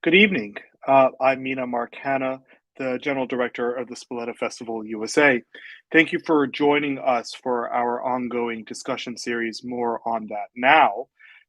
Good evening. I'm Mina Marcana, the General Director of the Spoleto Festival USA. Thank you for joining us for our ongoing discussion series, More on That Now.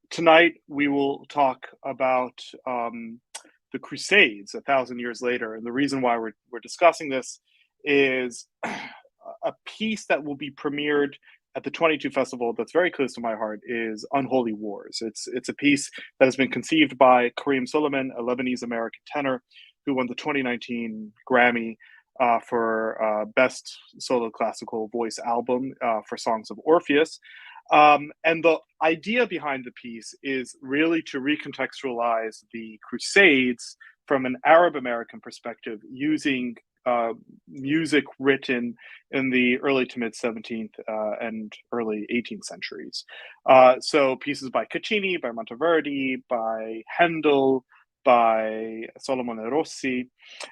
Tonight, we will talk about the Crusades 1,000 years later. And the reason why we're discussing this is a piece that will be premiered at the 22 festival that's very close to my heart is Unholy Wars. It's a piece that has been conceived by Kareem Suleiman, a Lebanese American tenor who won the 2019 Grammy for Best Solo Classical Voice Album for Songs of Orpheus. And the idea behind the piece is really to recontextualize the Crusades from an Arab American perspective using music written in the early to mid 17th and early 18th centuries. So pieces by Caccini, by Monteverdi, by Handel, by Solomon Rossi.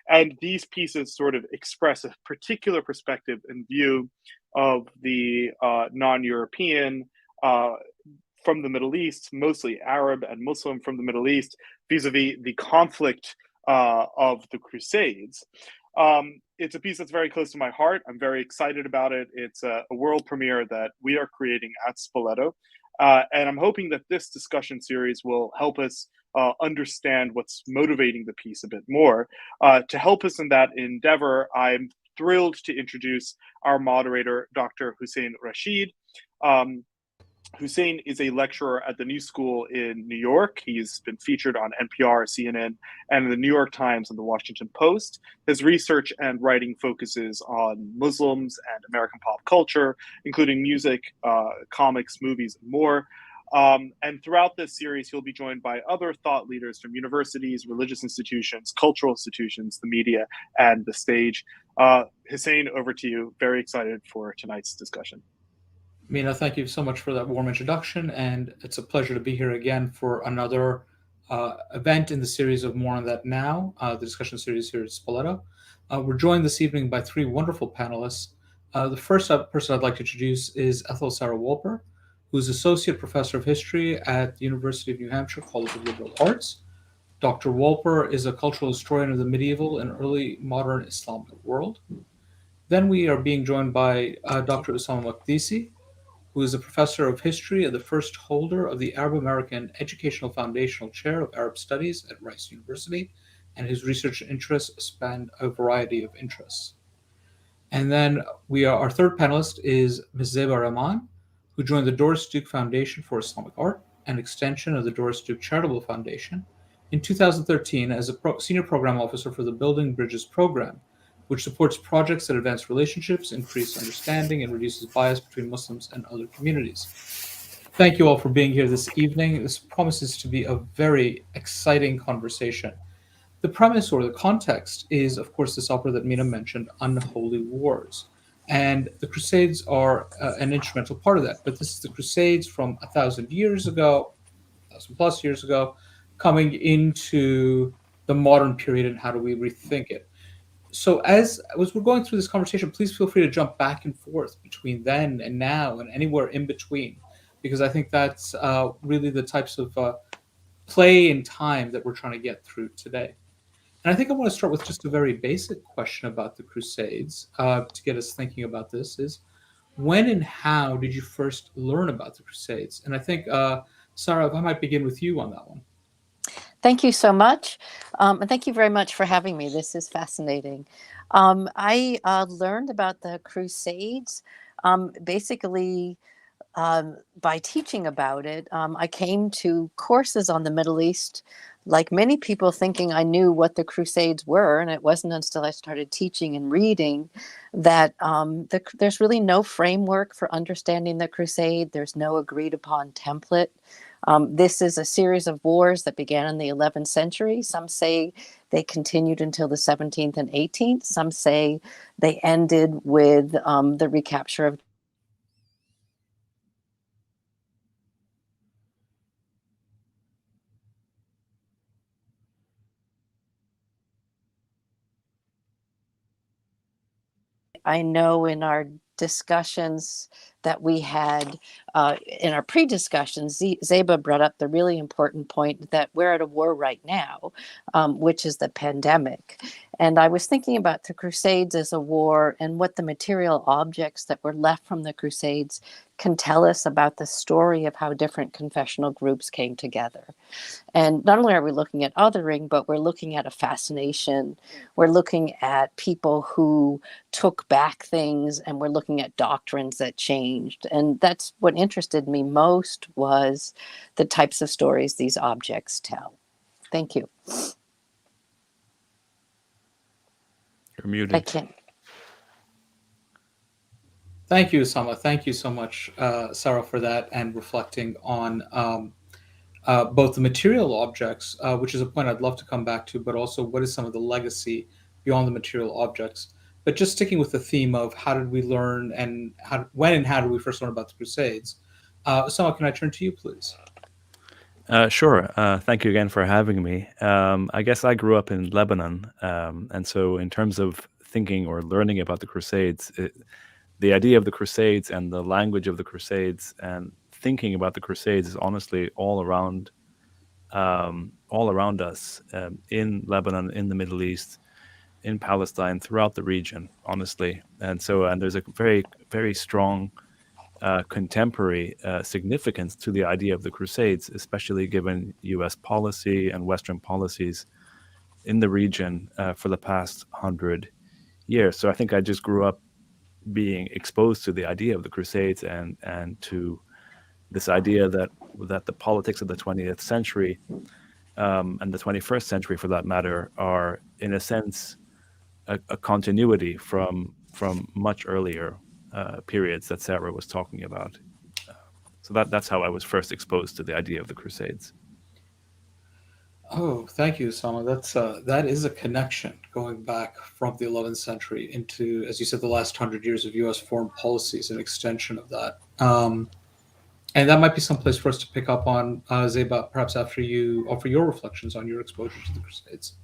And these pieces sort of express a particular perspective and view of the non-European from the Middle East, mostly Arab and Muslim from the Middle East, vis-a-vis the conflict of the Crusades. It's a piece that's very close to my heart. I'm very excited about it. It's a world premiere that we are creating at Spoleto. And I'm hoping that this discussion series will help us understand what's motivating the piece a bit more. To help us in that endeavor, I'm thrilled to introduce our moderator, Dr. Hussein Rashid. Hussein is a lecturer at the New School in New York. He's been featured on NPR, CNN, and the New York Times and the Washington Post. His research and writing focuses on Muslims and American pop culture, including music, comics, movies, and more. And throughout this series, he'll be joined by other thought leaders from universities, religious institutions, cultural institutions, the media, and the stage. Hussein, over to you. Very excited for tonight's discussion. Mina, thank you so much for that warm introduction, and it's a pleasure to be here again for another event in the series of More on That Now, the discussion series here at Spoleto. We're joined this evening by three wonderful panelists. The first person I'd like to introduce is Ethel Sara Wolper, who's Associate Professor of History at the University of New Hampshire College of Liberal Arts. Dr. Wolper is a cultural historian of the medieval and early modern Islamic world. Then we are being joined by Dr. Ussama Makdisi, who is a professor of history and the first holder of the Arab American Educational Foundational Chair of Arab Studies at Rice University, and his research interests span a variety of interests. And then our third panelist is Ms. Zeyba Rahman, who joined the Doris Duke Foundation for Islamic Art, an extension of the Doris Duke Charitable Foundation, in 2013 as a senior program officer for the Building Bridges program, which supports projects that advance relationships, increase understanding, and reduces bias between Muslims and other communities. Thank you all for being here this evening. This promises to be a very exciting conversation. The premise or the context is, of course, this opera that Mina mentioned, Unholy Wars. And the Crusades are an instrumental part of that. But this is the Crusades from 1,000 years ago, 1,000+ years ago, coming into the modern period, and how do we rethink it? So as we're going through this conversation, please feel free to jump back and forth between then and now and anywhere in between, because I think that's really the types of play and time that we're trying to get through today. And I think I want to start with just a very basic question about the Crusades to get us thinking about this is, when and how did you first learn about the Crusades? And I think, Sarah, if I might begin with you on that one. Thank you so much. And thank you very much for having me. This is fascinating. I learned about the Crusades basically by teaching about it. I came to courses on the Middle East, like many people, thinking I knew what the Crusades were. And it wasn't until I started teaching and reading that there's really no framework for understanding the Crusade. There's no agreed upon template. This is a series of wars that began in the 11th century. Some say they continued until the 17th and 18th. Some say they ended with the recapture of I know in our discussions that we had in our pre-discussions. Zeyba brought up the really important point that we're at a war right now, which is the pandemic. And I was thinking about the Crusades as a war and what the material objects that were left from the Crusades can tell us about the story of how different confessional groups came together. And not only are we looking at othering, but we're looking at a fascination. We're looking at people who took back things, and we're looking at doctrines that changed. And that's what interested me most, was the types of stories these objects tell. Thank you. You're muted. I can't. Thank you, Ussama. Thank you so much, Sarah, for that, and reflecting on both the material objects, which is a point I'd love to come back to, but also what is some of the legacy beyond the material objects. But just sticking with the theme of how did we learn, and when and how did we first learn about the Crusades? Ussama, can I turn to you, please? Sure. Thank you again for having me. I guess I grew up in Lebanon, and so in terms of thinking or learning about the Crusades, the idea of the Crusades and the language of the Crusades and thinking about the Crusades is honestly all around us, in Lebanon, in the Middle East, in Palestine, throughout the region, honestly. And there's a very, very strong contemporary significance to the idea of the Crusades, especially given U.S. policy and Western policies in the region for the past 100 years. So I think I just grew up being exposed to the idea of the Crusades and to this idea that the politics of the 20th century and the 21st century, for that matter, are in a sense a continuity from much earlier periods that Sarah was talking about. So that's how I was first exposed to the idea of the Crusades. Oh, thank you, Ussama. That is a connection going back from the 11th century into, as you said, the last 100 years of U.S. foreign policy is an extension of that. And that might be some place for us to pick up on, Zeyba, perhaps after you offer your reflections on your exposure to the Crusades.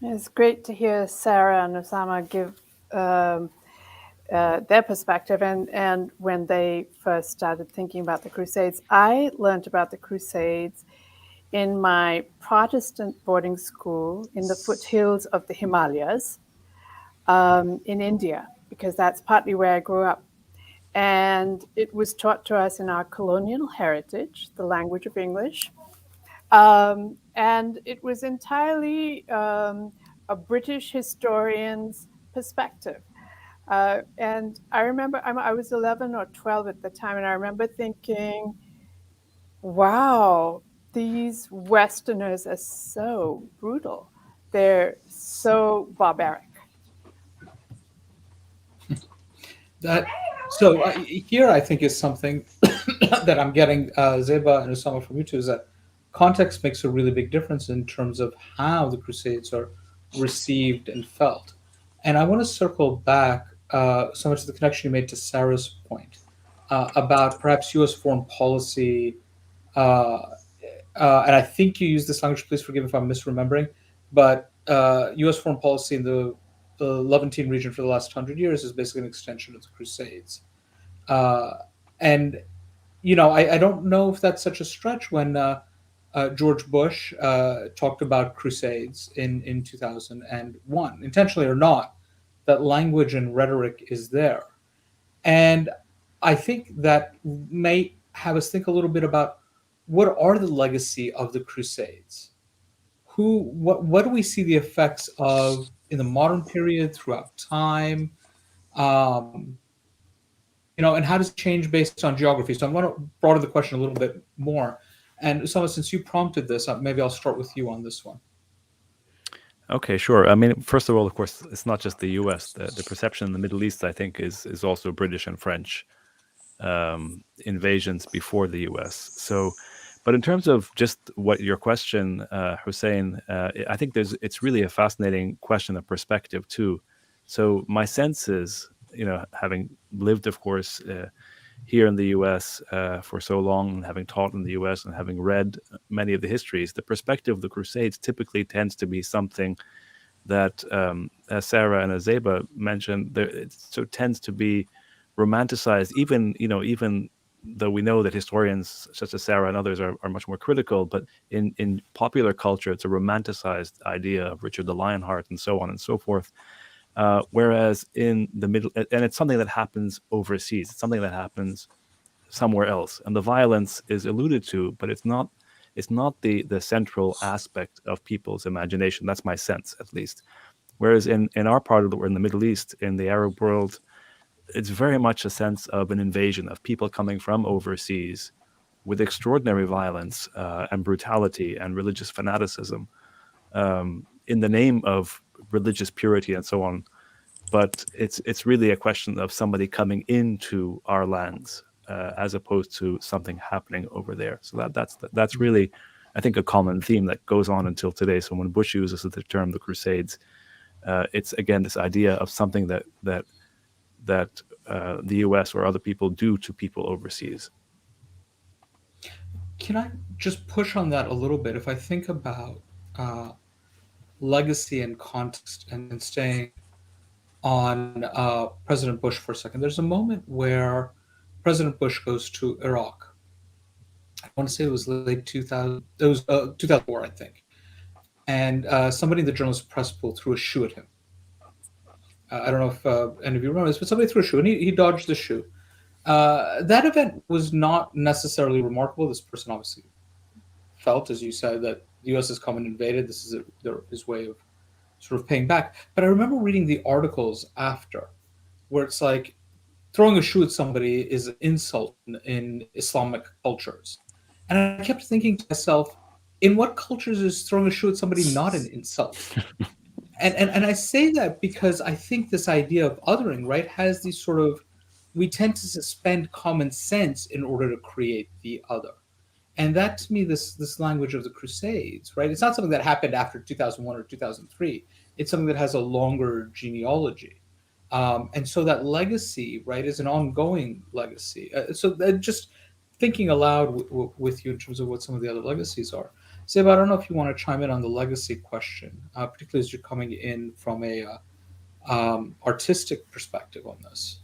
It's great to hear Sarah and Ussama give their perspective, and when they first started thinking about the Crusades. I learned about the Crusades in my Protestant boarding school in the foothills of the Himalayas in India, because that's partly where I grew up. And it was taught to us in our colonial heritage, the language of English. And it was entirely a British historian's perspective. And I remember I was 11 or 12 at the time, and I remember thinking, wow, these Westerners are so brutal. They're so barbaric. Here I think is something that I'm getting, Zeyba and Ussama, from you two, is that context makes a really big difference in terms of how the Crusades are received and felt. And I want to circle back so much to the connection you made to Sarah's point about perhaps U.S. foreign policy. And I think you used this language, please forgive me if I'm misremembering, but U.S. foreign policy in the Levantine region for the last 100 years is basically an extension of the Crusades. And, I don't know if that's such a stretch when George Bush talked about Crusades in 2001, intentionally or not, that language and rhetoric is there. And I think that may have us think a little bit about what are the legacy of the Crusades? What do we see the effects of in the modern period throughout time? And how does it change based on geography? So I want to broaden the question a little bit more. And Ussama, since you prompted this, maybe I'll start with you on this one. Okay, sure. I mean, first of all, of course, it's not just the U.S. The perception in the Middle East, I think, is also British and French invasions before the U.S. So, but in terms of just what your question, Hussein, I think it's really a fascinating question of perspective too. So my sense is, having lived, of course, here in the U.S. For so long, and having taught in the U.S. and having read many of the histories, the perspective of the Crusades typically tends to be something that, as Sarah and as Zeyba mentioned, it tends to be romanticized, even though we know that historians such as Sarah and others are much more critical, but in popular culture, it's a romanticized idea of Richard the Lionheart and so on and so forth. Whereas in the middle, and it's something that happens overseas, it's something that happens somewhere else, and the violence is alluded to, but it's not the central aspect of people's imagination. That's my sense, at least. Whereas in our part of the world, in the Middle East, in the Arab world, it's very much a sense of an invasion of people coming from overseas with extraordinary violence and brutality and religious fanaticism in the name of religious purity and so on. But it's really a question of somebody coming into our lands as opposed to something happening over there. So that's really, I think, a common theme that goes on until today. So when Bush uses the term the Crusades, it's again this idea of something that the U.S. or other people do to people overseas. Can I just push on that a little bit? If I think about legacy and context, and staying on President Bush for a second, there's a moment where President Bush goes to Iraq. I want to say it was late 2000. It was 2004, I think. And somebody in the journalist press pool threw a shoe at him. I don't know if any of you remember this, but somebody threw a shoe, and he dodged the shoe. That event was not necessarily remarkable. This person obviously felt, as you said, that the U.S. has come and invaded. This is his way of sort of paying back. But I remember reading the articles after, where it's like throwing a shoe at somebody is an insult in Islamic cultures. And I kept thinking to myself, in what cultures is throwing a shoe at somebody not an insult? And I say that because I think this idea of othering, right, has these sort of, we tend to suspend common sense in order to create the other. And that, to me, this language of the Crusades, right, it's not something that happened after 2001 or 2003. It's something that has a longer genealogy. And so that legacy, right, is an ongoing legacy. So just thinking aloud with you in terms of what some of the other legacies are. Zeyba, I don't know if you want to chime in on the legacy question, particularly as you're coming in from a artistic perspective on this.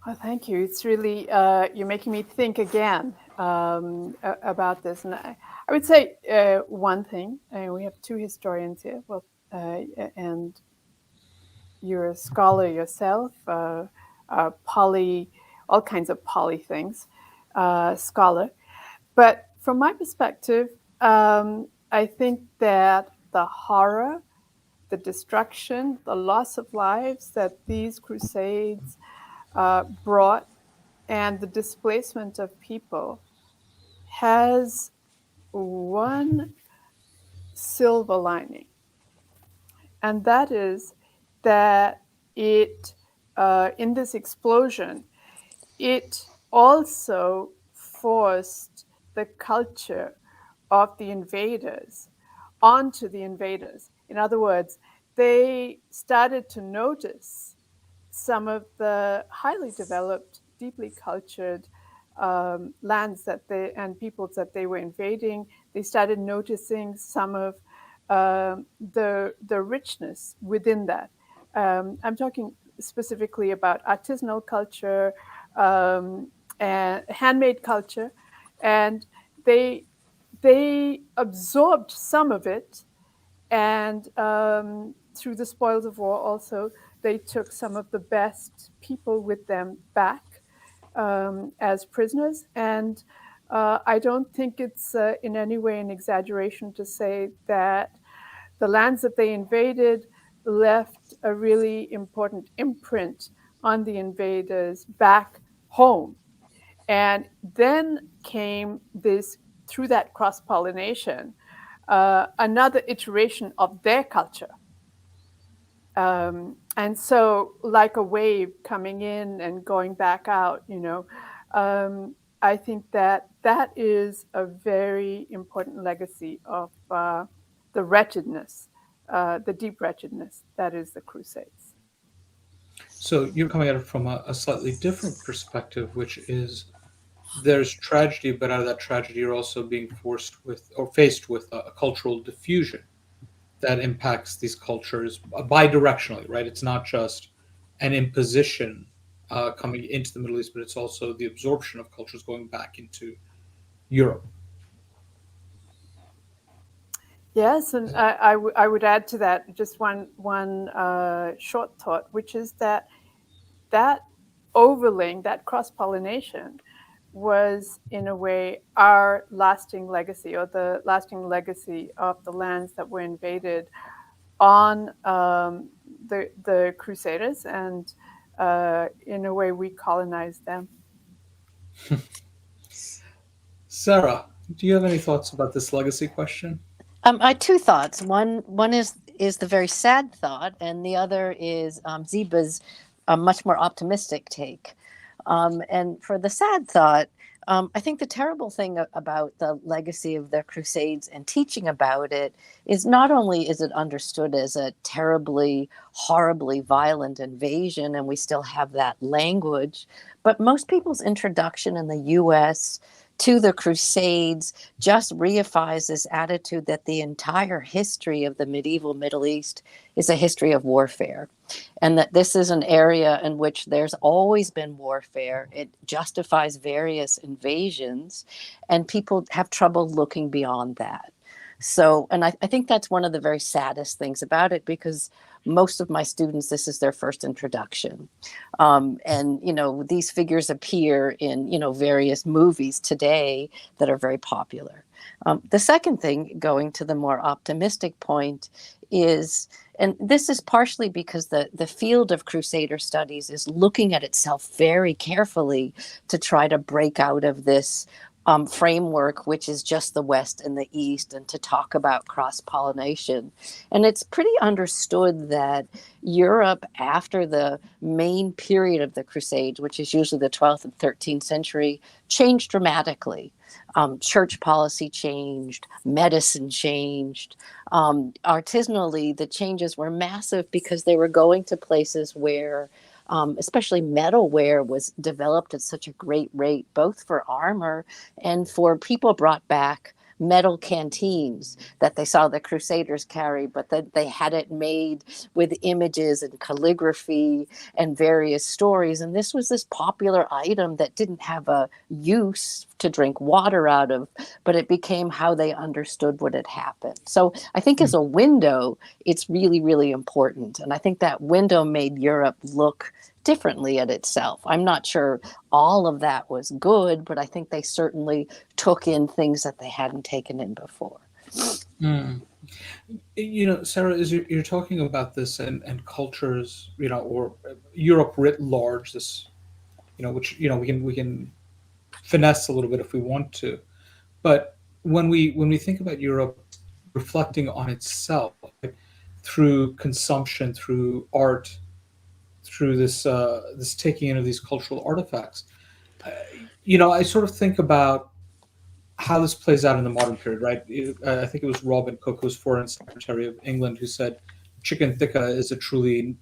Oh, thank you. It's really, you're making me think again about this. And I would say one thing, we have two historians here, well, and you're a scholar yourself, poly, all kinds of poly things, scholar. But from my perspective, I think that the horror, the destruction, the loss of lives that these crusades brought, and the displacement of people has one silver lining. And that is that it, in this explosion, it also forced the culture of the invaders onto the invaders. In other words, they started to notice some of the highly developed, deeply cultured lands that and peoples that they were invading. They started noticing some of the richness within that. I'm talking specifically about artisanal culture and handmade culture, and they absorbed some of it, and through the spoils of war also, they took some of the best people with them back as prisoners. And I don't think it's in any way an exaggeration to say that the lands that they invaded left a really important imprint on the invaders back home. And then came this, through that cross-pollination, another iteration of their culture. And so, like a wave coming in and going back out, I think that is a very important legacy of the wretchedness, the deep wretchedness that is the Crusades. So you're coming at it from a slightly different perspective, which is there's tragedy, but out of that tragedy, you're also being faced with a cultural diffusion that impacts these cultures bidirectionally, right? It's not just an imposition coming into the Middle East, but it's also the absorption of cultures going back into Europe. Yes, and I would add to that just one short thought, which is that overlaying, that cross-pollination, was in a way our lasting legacy, or the lasting legacy of the lands that were invaded on the Crusaders, and in a way we colonized them. Sarah, do you have any thoughts about this legacy question? I have two thoughts. One is the very sad thought, and the other is Zeyba's much more optimistic take. And for the sad thought, I think the terrible thing about the legacy of the Crusades and teaching about it is not only is it understood as a terribly, horribly violent invasion, and we still have that language, but most people's introduction in the U.S. to the Crusades just reifies this attitude that the entire history of the medieval Middle East is a history of warfare, and that this is an area in which there's always been warfare. It justifies various invasions, and people have trouble looking beyond that. So, and I think that's one of the very saddest things about it, because most of my students, this is their first introduction. And, you know, these figures appear in, you know, various movies today that are very popular. The second thing, going to the more optimistic point, is, and this is partially because the field of Crusader studies is looking at itself very carefully to try to break out of this framework, which is just the West and the East, and to talk about cross-pollination. And it's pretty understood that Europe, after the main period of the Crusades, which is usually the 12th and 13th century, changed dramatically. Church policy changed, medicine changed. Artisanally, the changes were massive because they were going to places where especially metalware was developed at such a great rate, both for armor and for people brought back metal canteens that they saw the Crusaders carry, but that they had it made with images and calligraphy and various stories. And this was this popular item that didn't have a use to drink water out of, but it became how they understood what had happened. So I think as a window, it's really, really important. And I think that window made Europe look differently at itself. I'm not sure all of that was good, but I think they certainly took in things that they hadn't taken in before. You know, Sarah, as you're talking about this and cultures, you know, or Europe writ large, this, you know, which, you know, we can finesse a little bit if we want to, but when we think about Europe reflecting on itself, right, through consumption, through art, through this this taking in of these cultural artifacts, you know, I sort of think about how this plays out in the modern period, right? I think it was Robin Cook, who was Foreign Secretary of England, who said chicken tikka is a truly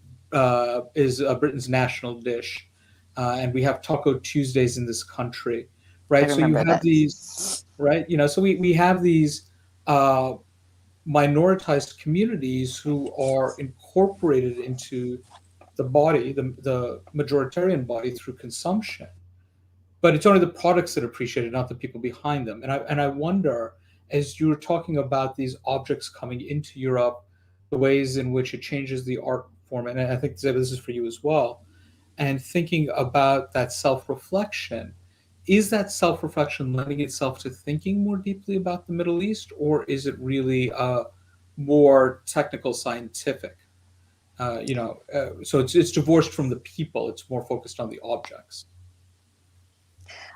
is Britain's national dish, and we have Taco Tuesdays in this country, right? So you have that. These, right? You know, so we have these minoritized communities who are incorporated into the body, the majoritarian body, through consumption. But it's only the products that are appreciated, not the people behind them. And I wonder, as you were talking about these objects coming into Europe, the ways in which it changes the art form, and I think Zeyba, this is for you as well, and thinking about that self-reflection, is that self-reflection lending itself to thinking more deeply about the Middle East, or is it really more technical, scientific? You know, so it's divorced from the people. It's more focused on the objects.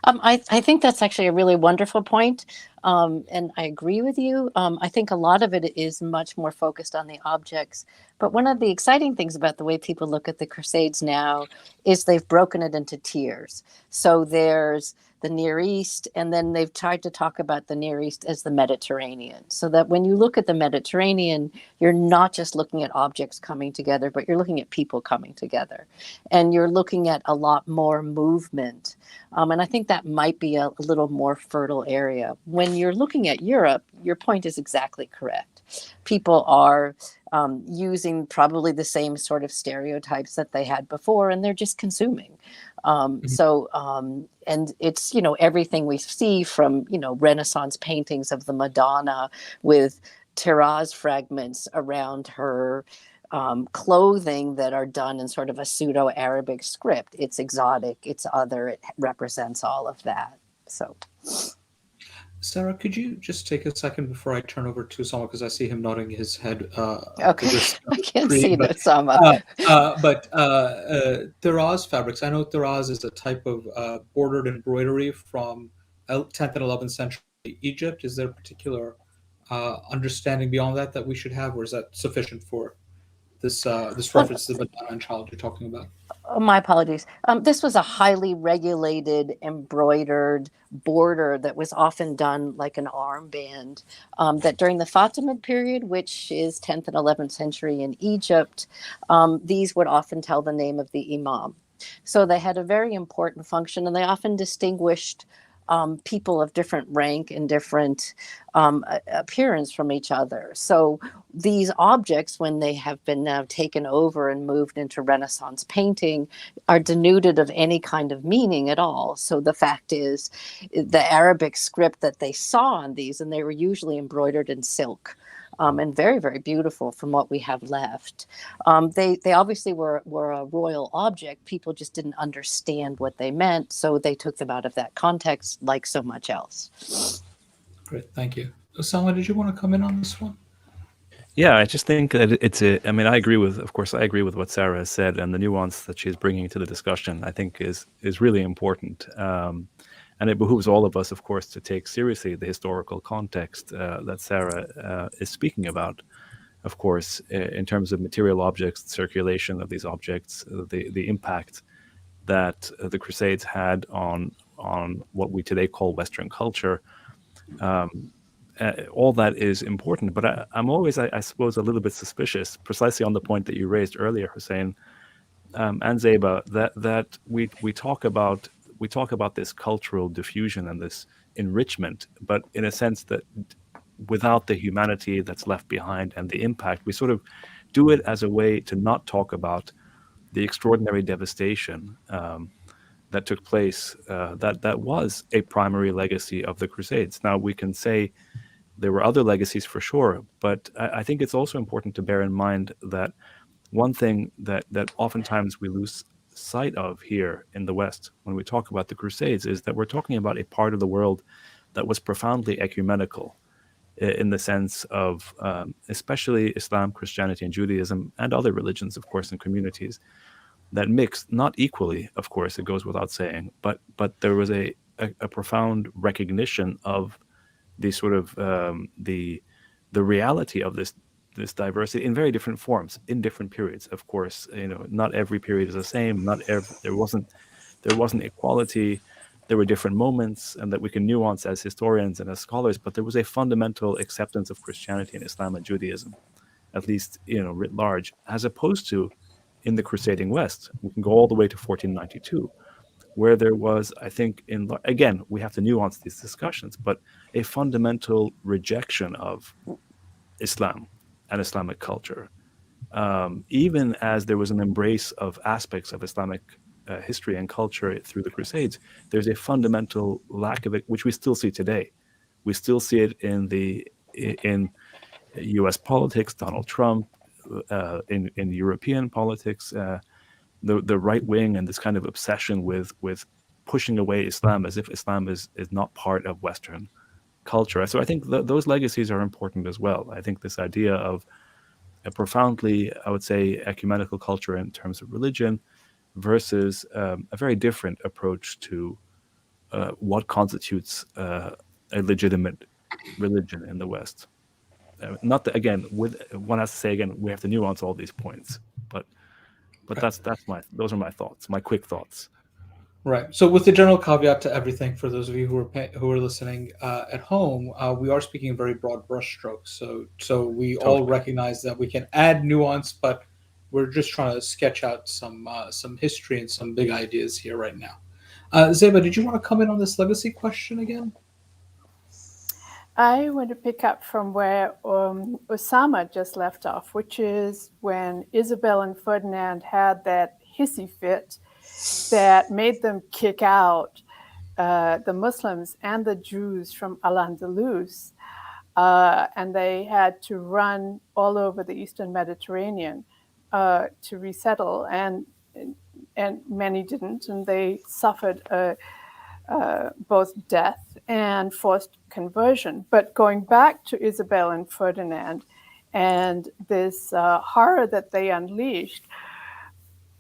I think that's actually a really wonderful point. And I agree with you. I think a lot of it is much more focused on the objects. But one of the exciting things about the way people look at the Crusades now is they've broken it into tiers. So there's the Near East, and then they've tried to talk about the Near East as the Mediterranean. So that when you look at the Mediterranean, you're not just looking at objects coming together, but you're looking at people coming together. And you're looking at a lot more movement. And I think that might be a little more fertile area. When you're looking at Europe, your point is exactly correct. People are using probably the same sort of stereotypes that they had before, and they're just consuming. And it's, everything we see from, Renaissance paintings of the Madonna with terraz fragments around her clothing that are done in sort of a pseudo-Arabic script. It's exotic, it's other, it represents all of that. So, Sarah, could you just take a second before I turn over to Ussama, because I see him nodding his head. Okay, I can't see that, Ussama. Terraz fabrics. I know terraz is a type of bordered embroidery from 10th and 11th century Egypt. Is there a particular understanding beyond that we should have, or is that sufficient for this reference to the Madonna and Child you're talking about? Oh, my apologies. This was a highly regulated embroidered border that was often done like an armband, that during the Fatimid period, which is 10th and 11th century in Egypt, these would often tell the name of the imam. So they had a very important function, and they often distinguished people of different rank and different appearance from each other. So these objects, when they have been now taken over and moved into Renaissance painting, are denuded of any kind of meaning at all. So the fact is, the Arabic script that they saw on these, and they were usually embroidered in silk, and very, very beautiful from what we have left. They obviously were a royal object. People just didn't understand what they meant, so they took them out of that context, like so much else. Great, thank you. Ussama, did you want to come in on this one? Yeah, I just think that I agree with what Sarah has said, and the nuance that she's bringing to the discussion, I think is really important. And it behooves all of us, of course, to take seriously the historical context that Sarah is speaking about, of course, in terms of material objects, circulation of these objects, the impact that the Crusades had on what we today call Western culture. All that is important, but I'm always, I suppose, a little bit suspicious, precisely on the point that you raised earlier, Hussein and Zeyba, that we talk about this cultural diffusion and this enrichment, but in a sense that without the humanity that's left behind and the impact, we sort of do it as a way to not talk about the extraordinary devastation that took place, that was a primary legacy of the Crusades. Now, we can say there were other legacies for sure, but I think it's also important to bear in mind that one thing that oftentimes we lose sight of here in the West when we talk about the Crusades is that we're talking about a part of the world that was profoundly ecumenical in the sense of especially Islam, Christianity, and Judaism, and other religions, of course, and communities that mixed, not equally, of course, it goes without saying, but there was a profound recognition of the sort of the reality of this diversity in very different forms in different periods. Of course, not every period is the same. There wasn't equality. There were different moments, and that we can nuance as historians and as scholars. But there was a fundamental acceptance of Christianity and Islam and Judaism, at least writ large, as opposed to in the crusading West. We can go all the way to 1492, where there was, I think, again, we have to nuance these discussions, but a fundamental rejection of Islam and Islamic culture, even as there was an embrace of aspects of Islamic history and culture through the Crusades. There's a fundamental lack of it, which we still see today. We still see it in U.S. politics, Donald Trump, in European politics, the right wing, and this kind of obsession with pushing away Islam as if Islam is not part of Western culture. So I think those legacies are important as well. I think this idea of a profoundly, I would say, ecumenical culture in terms of religion versus a very different approach to what constitutes a legitimate religion in the West. Not that, again, one has to say again, we have to nuance all these points, but those are my thoughts, my quick thoughts. Right. So, with the general caveat to everything, for those of you who are listening at home, we are speaking in very broad brushstrokes. So we all recognize that we can add nuance, but we're just trying to sketch out some history and some big ideas here right now. Zeyba, did you want to come in on this legacy question again? I want to pick up from where Ussama just left off, which is when Isabel and Ferdinand had that hissy fit that made them kick out the Muslims and the Jews from Al-Andalus. And they had to run all over the Eastern Mediterranean to resettle, and many didn't, and they suffered both death and forced conversion. But going back to Isabel and Ferdinand and this horror that they unleashed,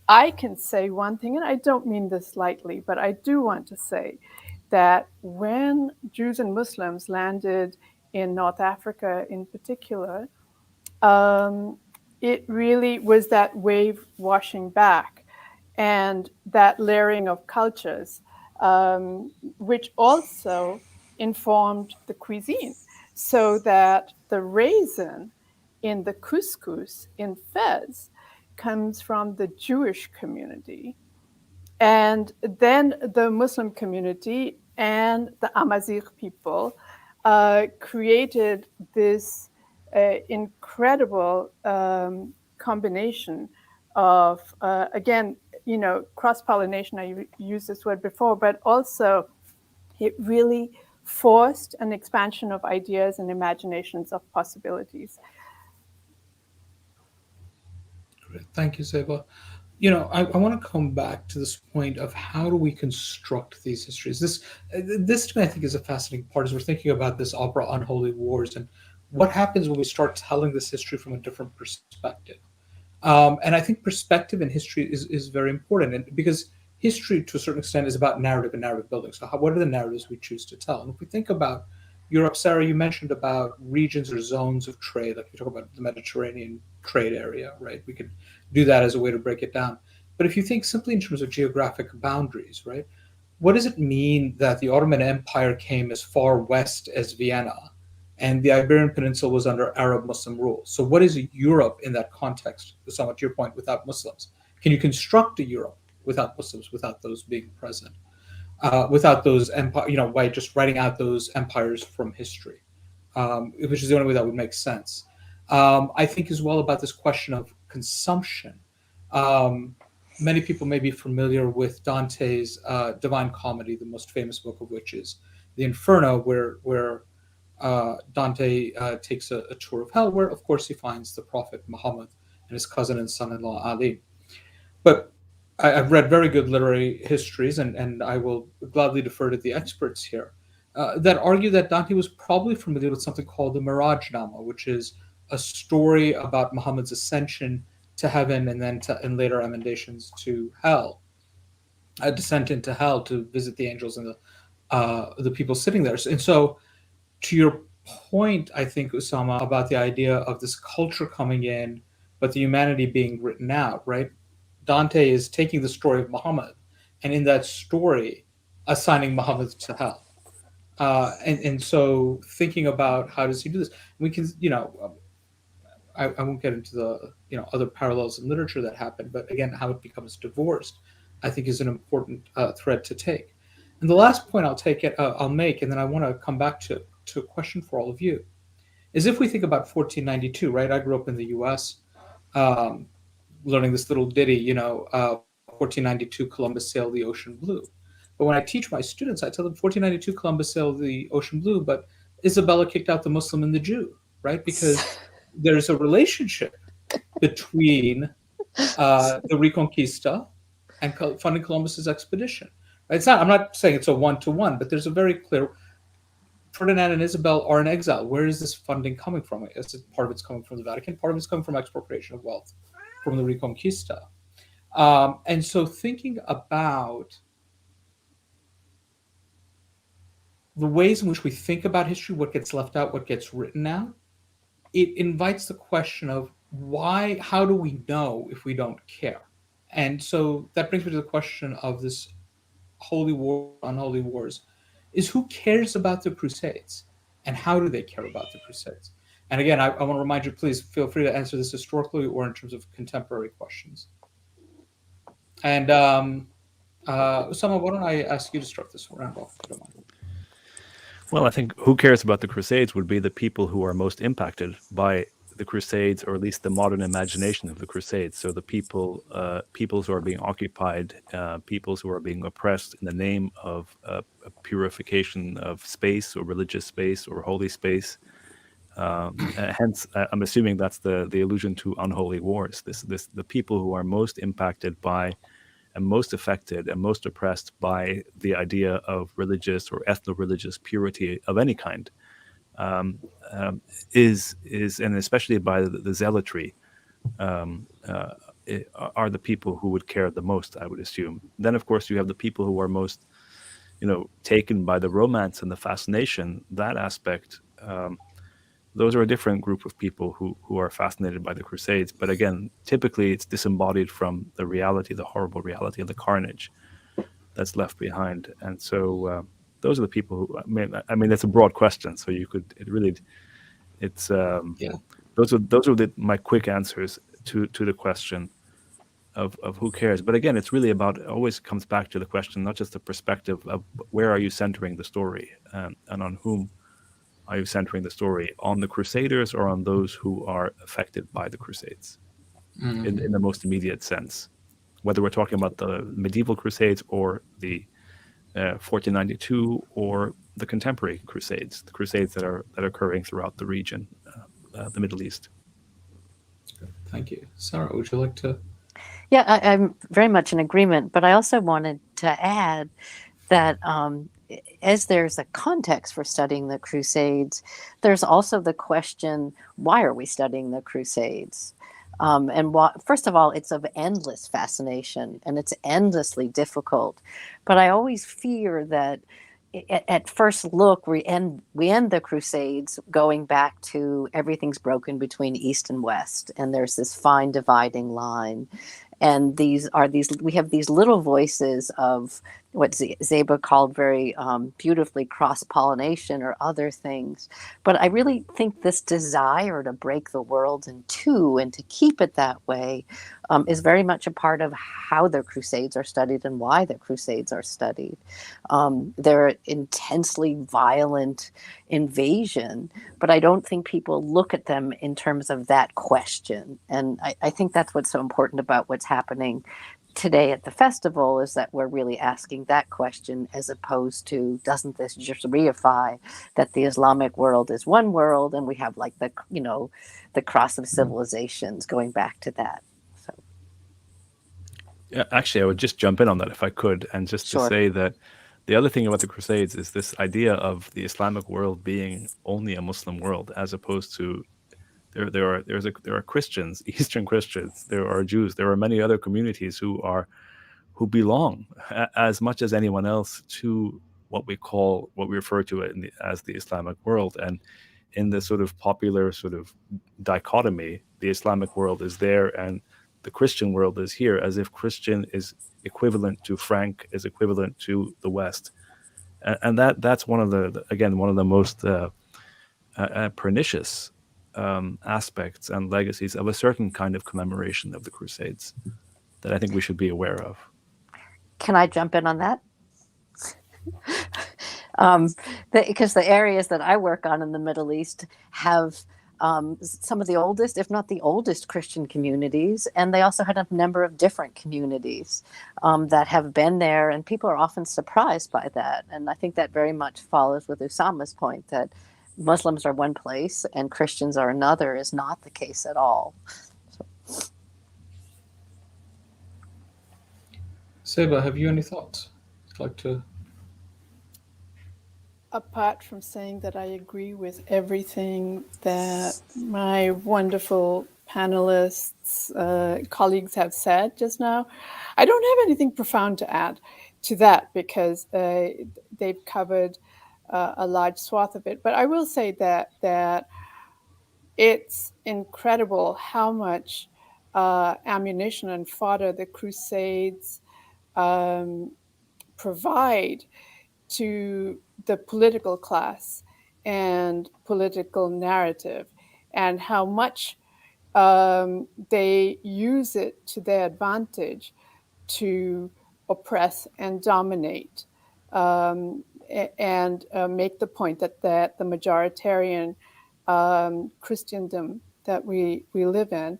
I can say one thing, and I don't mean this lightly, but I do want to say that when Jews and Muslims landed in North Africa in particular, it really was that wave washing back and that layering of cultures, which also informed the cuisine. So that the raisin in the couscous in Fez comes from the Jewish community. And then the Muslim community and the Amazigh people created this incredible combination of, again, cross-pollination. I used this word before, but also it really forced an expansion of ideas and imaginations of possibilities. Great. Thank you, Zeyba. I want to come back to this point of how do we construct these histories. This to me, I think, is a fascinating part as we're thinking about this opera Unholy Wars and what happens when we start telling this history from a different perspective. And I think perspective in history is very important, and because history, to a certain extent, is about narrative and narrative building. So, what are the narratives we choose to tell? And if we think about Europe, Sarah, you mentioned about regions or zones of trade, like you talk about the Mediterranean trade area, right? We could do that as a way to break it down. But if you think simply in terms of geographic boundaries, right? What does it mean that the Ottoman Empire came as far west as Vienna and the Iberian Peninsula was under Arab Muslim rule? So what is Europe in that context, somewhat to your point, without Muslims? Can you construct a Europe without Muslims, without those being present? Without those empires, by just writing out those empires from history, which is the only way that would make sense. I think as well about this question of consumption. Many people may be familiar with Dante's Divine Comedy, the most famous book of which is the Inferno, where Dante takes a tour of hell, where of course he finds the Prophet Muhammad and his cousin and son-in-law Ali. But I've read very good literary histories, and I will gladly defer to the experts here, that argue that Dante was probably familiar with something called the Miraj Nama, which is a story about Muhammad's ascension to heaven and then in later emendations to hell, a descent into hell to visit the angels and the people sitting there. And so, to your point, I think, Ussama, about the idea of this culture coming in, but the humanity being written out, right? Dante is taking the story of Muhammad, and in that story, assigning Muhammad to hell. And so thinking about how does he do this, we can, I won't get into the other parallels in literature that happen, but again, how it becomes divorced, I think, is an important thread to take. And the last point I'll make, and then I want to come back to a question for all of you, is if we think about 1492, right? I grew up in the U.S. Learning this little ditty, 1492 Columbus sailed the ocean blue. But when I teach my students, I tell them 1492 Columbus sailed the ocean blue, but Isabella kicked out the Muslim and the Jew, right? Because there's a relationship between the Reconquista and funding Columbus's expedition. Right? I'm not saying it's a one-to-one, but there's a very clear. Ferdinand and Isabel are in exile. Where is this funding coming from? Part of it's coming from the Vatican. Part of it's coming from expropriation of wealth from the Reconquista. And so thinking about the ways in which we think about history, what gets left out, what gets written out, it invites the question of how do we know if we don't care? And so that brings me to the question of this Holy War, Unholy Wars, is who cares about the Crusades? And how do they care about the Crusades? And again, I want to remind you, please feel free to answer this historically or in terms of contemporary questions. And Ussama, why don't I ask you to start this round off, if you don't mind? Well, I think who cares about the Crusades would be the people who are most impacted by the Crusades, or at least the modern imagination of the Crusades. So the peoples who are being occupied, peoples who are being oppressed in the name of a purification of space, or religious space, or holy space. Hence, I'm assuming that's the allusion to Unholy Wars. The people who are most impacted by, and most affected, and most oppressed by the idea of religious or ethno-religious purity of any kind, is and especially by the zealotry, are the people who would care the most, I would assume. Then, of course, you have the people who are most, taken by the romance and the fascination, that aspect. Those are a different group of people who are fascinated by the Crusades. But again, typically it's disembodied from the reality, the horrible reality of the carnage that's left behind. And so those are the people who, I mean, it's a broad question. So you could, those are my quick answers to the question of who cares. But again, it's really about, it always comes back to the question, not just the perspective of where are you centering the story, and on whom are you centering the story, on the Crusaders or on those who are affected by the Crusades, in the most immediate sense, whether we're talking about the medieval Crusades or the 1492 or the contemporary Crusades, the Crusades that are occurring throughout the region, the Middle East. Thank you. Sarah, would you like to? Yeah, I'm very much in agreement, but I also wanted to add that as there's a context for studying the Crusades, there's also the question, why are we studying the Crusades? And first of all, it's of endless fascination and it's endlessly difficult. But I always fear that at first look, we end the Crusades going back to everything's broken between East and West, and there's this fine dividing line. And we have these little voices of what Zeyba called very beautifully cross-pollination or other things. But I really think this desire to break the world in two and to keep it that way is very much a part of how the Crusades are studied and why the Crusades are studied. They're intensely violent invasion, but I don't think people look at them in terms of that question. And I think that's what's so important about what's happening today at the festival, is that we're really asking that question, as opposed to, doesn't this just reify that the Islamic world is one world and we have like the cross of civilizations going back to that. So yeah, actually, I would just jump in on that if I could, and just Sure. to say that the other thing about the Crusades is this idea of the Islamic world being only a Muslim world, as opposed to there are Christians, Eastern Christians, there are Jews, there are many other communities who belong as much as anyone else to what we refer to as the Islamic world. And in the sort of popular sort of dichotomy, the Islamic world is there and the Christian world is here, as if Christian is equivalent to Frank, is equivalent to the West. And that's one of the most pernicious aspects and legacies of a certain kind of commemoration of the Crusades that I think we should be aware of. Can I jump in on that? Because the areas that I work on in the Middle East have some of the oldest, if not the oldest, Christian communities, and they also had a number of different communities that have been there, and people are often surprised by that. And I think that very much follows with Ussama's point that Muslims are one place and Christians are another is not the case at all. Zeyba, have you any thoughts you'd like to? Apart from saying that I agree with everything that my wonderful panelists, colleagues have said just now, I don't have anything profound to add to that, because they've covered a large swath of it. But I will say that it's incredible how much ammunition and fodder the Crusades provide to the political class and political narrative, and how much they use it to their advantage to oppress and dominate. and make the point that the majoritarian Christendom that we live in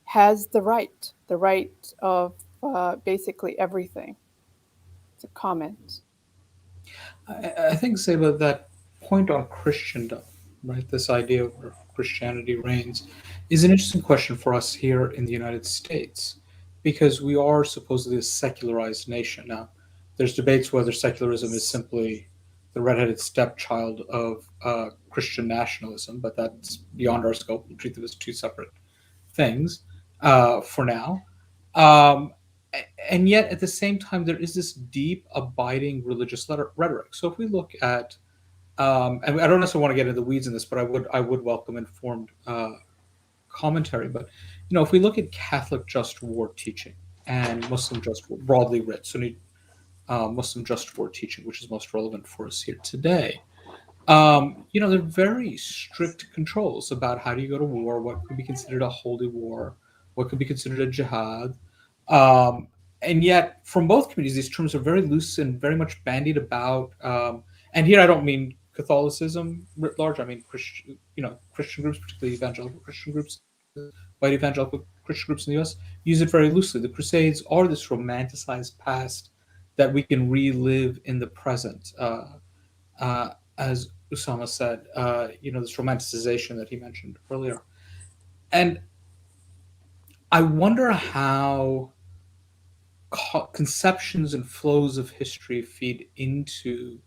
has the right of basically everything. It's a comment. I think, Zeyba, that point on Christendom, right, this idea of where Christianity reigns, is an interesting question for us here in the United States, because we are supposedly a secularized nation. Now, there's debates whether secularism is simply the redheaded stepchild of Christian nationalism, but that's beyond our scope. We'll treat them as two separate things for now. And yet, at the same time, there is this deep, abiding religious rhetoric. So if we look at, and I don't necessarily want to get into the weeds in this, but I would welcome informed commentary. But if we look at Catholic just war teaching and Muslim just war, broadly writ, Sunni Muslim just war teaching, which is most relevant for us here today, there are very strict controls about how do you go to war, what could be considered a holy war, what could be considered a jihad. And yet, from both communities, these terms are very loose and very much bandied about. And here, I don't mean Catholicism writ large. I mean Christian groups, particularly evangelical Christian groups, white evangelical Christian groups in the U.S. use it very loosely. The Crusades are this romanticized past that we can relive in the present, as Ussama said. This romanticization that he mentioned earlier, and I wonder how conceptions and flows of history feed into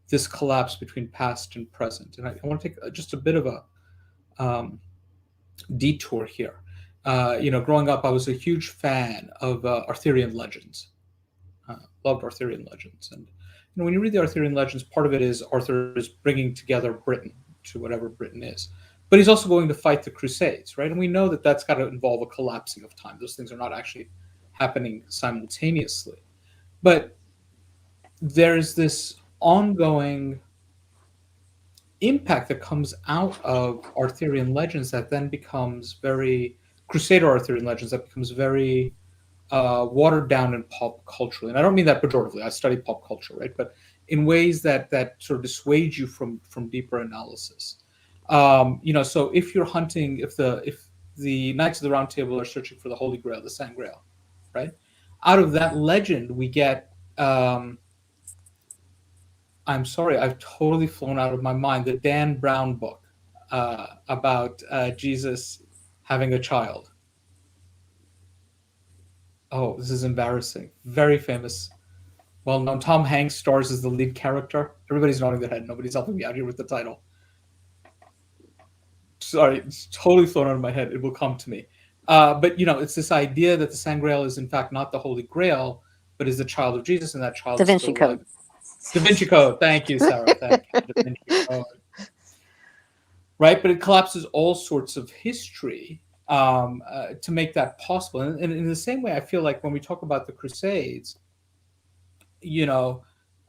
this collapse between past and present. And I want to take just a bit of a detour here. Growing up, I was a huge fan of Arthurian legends. Loved Arthurian legends. And when you read the Arthurian legends, part of it is Arthur is bringing together Britain to whatever Britain is. But he's also going to fight the Crusades, right? And we know that that's got to involve a collapsing of time. Those things are not actually happening simultaneously. But there's this ongoing impact that comes out of Arthurian legends that then becomes very Crusader Arthurian legends that becomes very watered down in pop culturally. And I don't mean that pejoratively. I study pop culture, right? But in ways that sort of dissuade you from deeper analysis. So if you're hunting, if the Knights of the Round Table are searching for the Holy Grail, the Sangreal, right? Out of that legend, we get. I'm sorry, I've totally flown out of my mind. The Dan Brown book about Jesus having a child. Oh, this is embarrassing. Very famous, well-known. Tom Hanks stars as the lead character. Everybody's nodding their head. Nobody's helping me out here with the title. Sorry, it's totally flown out of my head. It will come to me. But it's this idea that the Sangreal is in fact not the Holy Grail, but is the child of Jesus, and that child Da is Vinci still Code. alive. Da Vinci Code. Thank you, Sarah. Thank you. Da Vinci Code. Right, but it collapses all sorts of history to make that possible. And in the same way, I feel like when we talk about the Crusades, you don't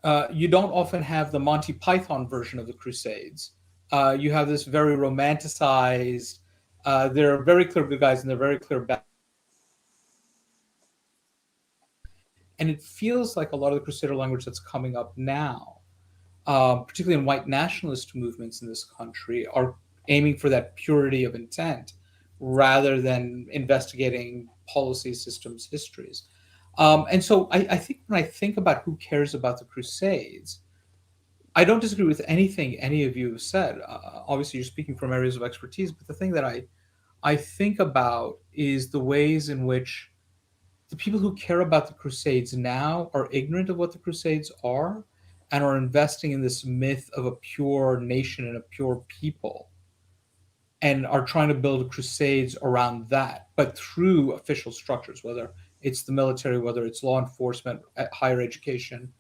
often have the Monty Python version of the Crusades. You have this very romanticized. There are very clear good guys and they're very clear bad. And it feels like a lot of the Crusader language that's coming up now, particularly in white nationalist movements in this country, are aiming for that purity of intent rather than investigating policy systems, histories. And so I think when I think about who cares about the Crusades, I don't disagree with anything any of you have said. Obviously, you're speaking from areas of expertise, but the thing that I think about is the ways in which the people who care about the Crusades now are ignorant of what the Crusades are and are investing in this myth of a pure nation and a pure people and are trying to build Crusades around that, but through official structures, whether it's the military, whether it's law enforcement, higher education.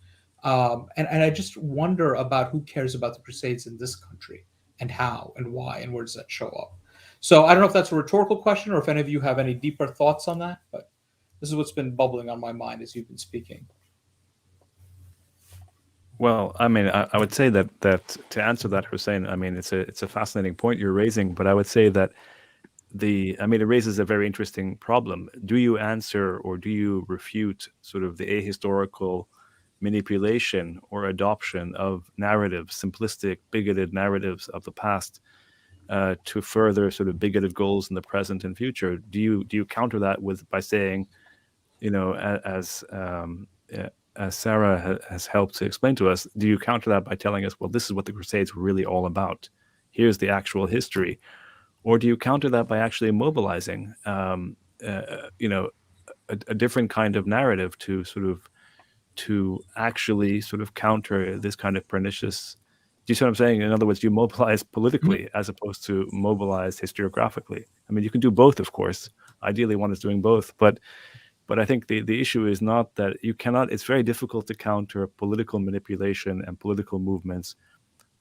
And I just wonder about who cares about the Crusades in this country and how and why and where does that show up? So I don't know if that's a rhetorical question or if any of you have any deeper thoughts on that, but this is what's been bubbling on my mind as you've been speaking. Well, I mean, I would say that to answer that, Hussein, I mean, it's a fascinating point you're raising, but I would say that it raises a very interesting problem. Do you answer or do you refute sort of the ahistorical manipulation or adoption of narratives, simplistic, bigoted narratives of the past, to further sort of bigoted goals in the present and future? Do you counter that by saying, as Sarah has helped to explain to us, do you counter that by telling us, well, this is what the Crusades were really all about? Here's the actual history. Or do you counter that by actually mobilizing, a different kind of narrative to actually sort of counter this kind of pernicious? Do you see what I'm saying? In other words, you mobilize politically as opposed to mobilize historiographically. I mean, you can do both, of course. Ideally, one is doing both, but I think the issue is not that you cannot. It's very difficult to counter political manipulation and political movements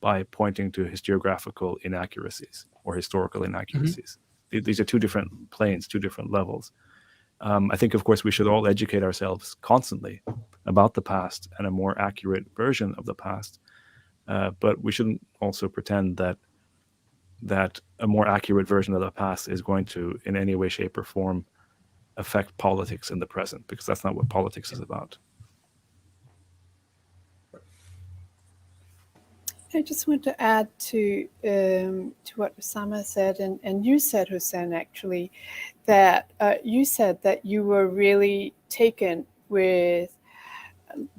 by pointing to historiographical inaccuracies or historical inaccuracies. These are two different planes, two different levels. I think, of course, we should all educate ourselves constantly about the past and a more accurate version of the past. But we shouldn't also pretend that a more accurate version of the past is going to, in any way, shape, or form, affect politics in the present, because that's not what politics is about. I just want to add to what Ussama said, and you said, Hussein, actually, that you said that you were really taken with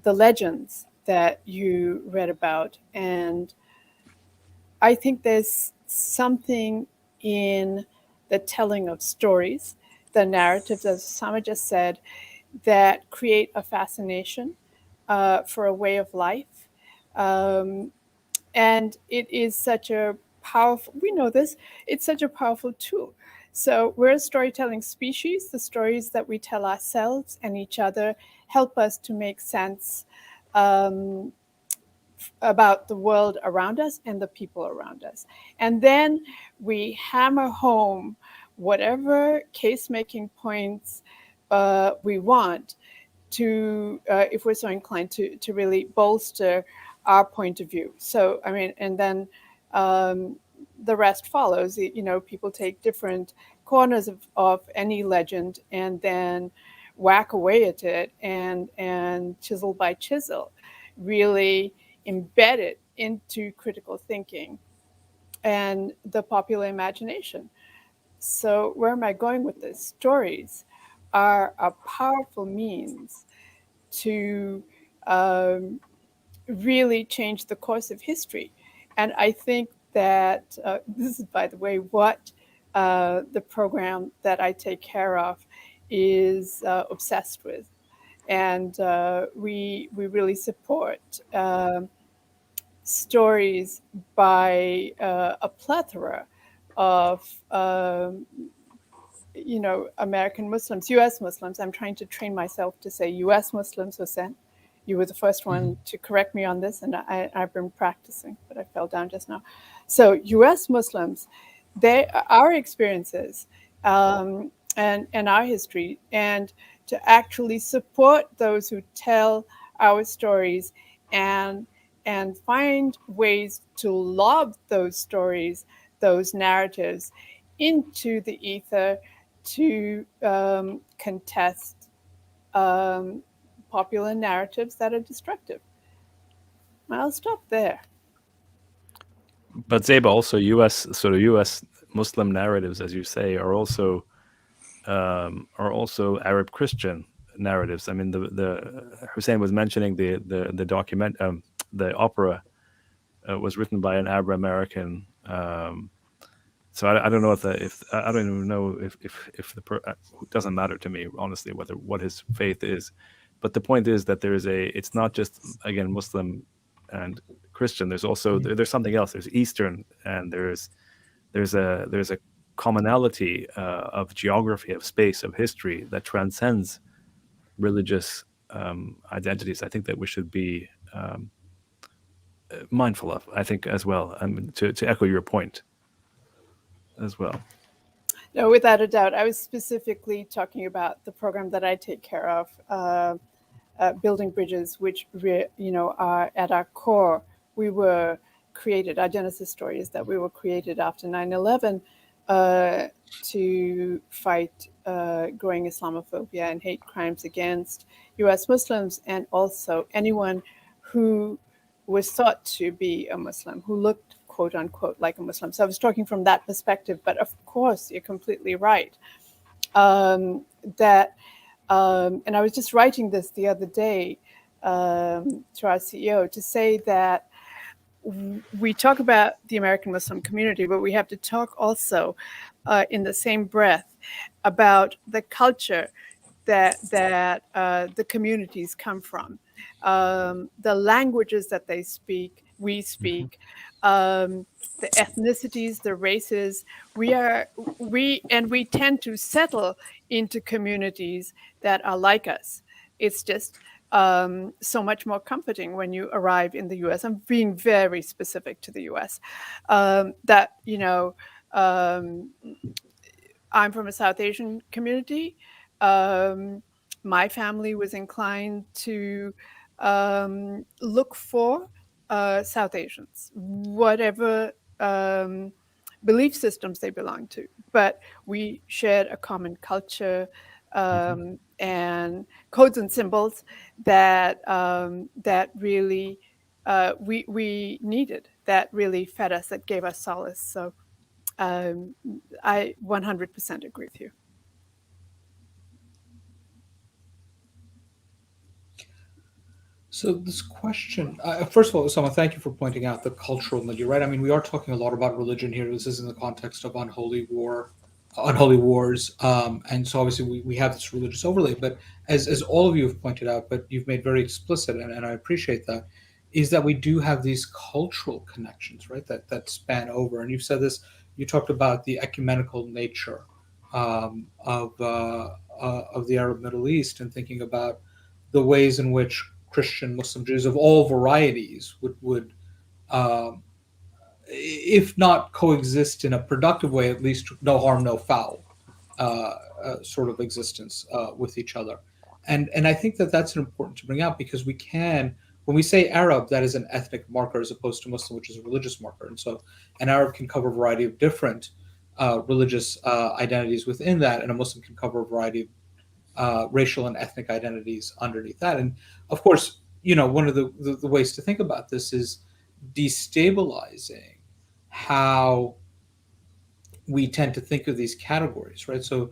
the legends that you read about. And I think there's something in the telling of stories, the narratives, as Ussama just said, that create a fascination for a way of life. And it is such a powerful, we know this, it's such a powerful tool. So we're a storytelling species. The stories that we tell ourselves and each other help us to make sense about the world around us and the people around us. And then we hammer home whatever case-making points we want to, if we're so inclined, to really bolster our point of view. So, I mean, and then the rest follows. People take different corners of any legend and then whack away at it and chisel by chisel, really embed it into critical thinking and the popular imagination. So where am I going with this? Stories are a powerful means to really change the course of history. And I think that this is, by the way, what the program that I take care of is obsessed with. And we really support stories by a plethora of American Muslims, U.S. Muslims. I'm trying to train myself to say U.S. Muslims, Hussein. You were the first one to correct me on this, and I've been practicing, but I fell down just now. So U.S. Muslims, our experiences and our history, and to actually support those who tell our stories and find ways to lob those stories, those narratives into the ether to contest popular narratives that are destructive. I'll stop there. But Zeyba, also U.S. Muslim narratives, as you say, are also Arab Christian narratives. I mean, the Hussein was mentioning the document, the opera was written by an Arab American. So I don't know if I don't even know if it doesn't matter to me, honestly, what his faith is. But the point is that it's not just, again, Muslim and Christian. There's also there's something else. There's Eastern, and there's a commonality of geography, of space, of history that transcends religious identities. I think that we should be mindful of. I think as well. To echo your point as well. No, without a doubt. I was specifically talking about the program that I take care of. Building bridges, which are at our core. We were created. Our genesis story is that we were created after 9/11 to fight growing Islamophobia and hate crimes against U.S. Muslims, and also anyone who was thought to be a Muslim, who looked, quote unquote, like a Muslim. So I was talking from that perspective, but of course, you're completely right. And I was just writing this the other day to our CEO to say that we talk about the American Muslim community, but we have to talk also in the same breath about the culture that the communities come from, the languages that they speak, we speak, the ethnicities, the races. We tend to settle into communities that are like us. It's just so much more comforting when you arrive in the U.S. I'm being very specific to the U.S. That I'm from a South Asian community. My family was inclined to look for South Asians, whatever belief systems they belong to. But we shared a common culture and codes and symbols that that really we needed, that really fed us, that gave us solace. So I 100% agree with you. So this question, first of all, Ussama, thank you for pointing out the cultural milieu, right? I mean, we are talking a lot about religion here. This is in the context of Unholy Wars, and so obviously we have this religious overlay. But as all of you have pointed out, but you've made very explicit, and I appreciate that, is that we do have these cultural connections, right? That span over. And you've said this. You talked about the ecumenical nature of the Arab Middle East, and thinking about the ways in which Christian, Muslim, Jews of all varieties would if not coexist in a productive way, at least no harm, no foul sort of existence with each other. And I think that that's important to bring out, because we can, when we say Arab, that is an ethnic marker as opposed to Muslim, which is a religious marker. And so an Arab can cover a variety of different religious identities within that, and a Muslim can cover a variety of racial and ethnic identities underneath that. And of course, one of the ways to think about this is destabilizing how we tend to think of these categories, right? So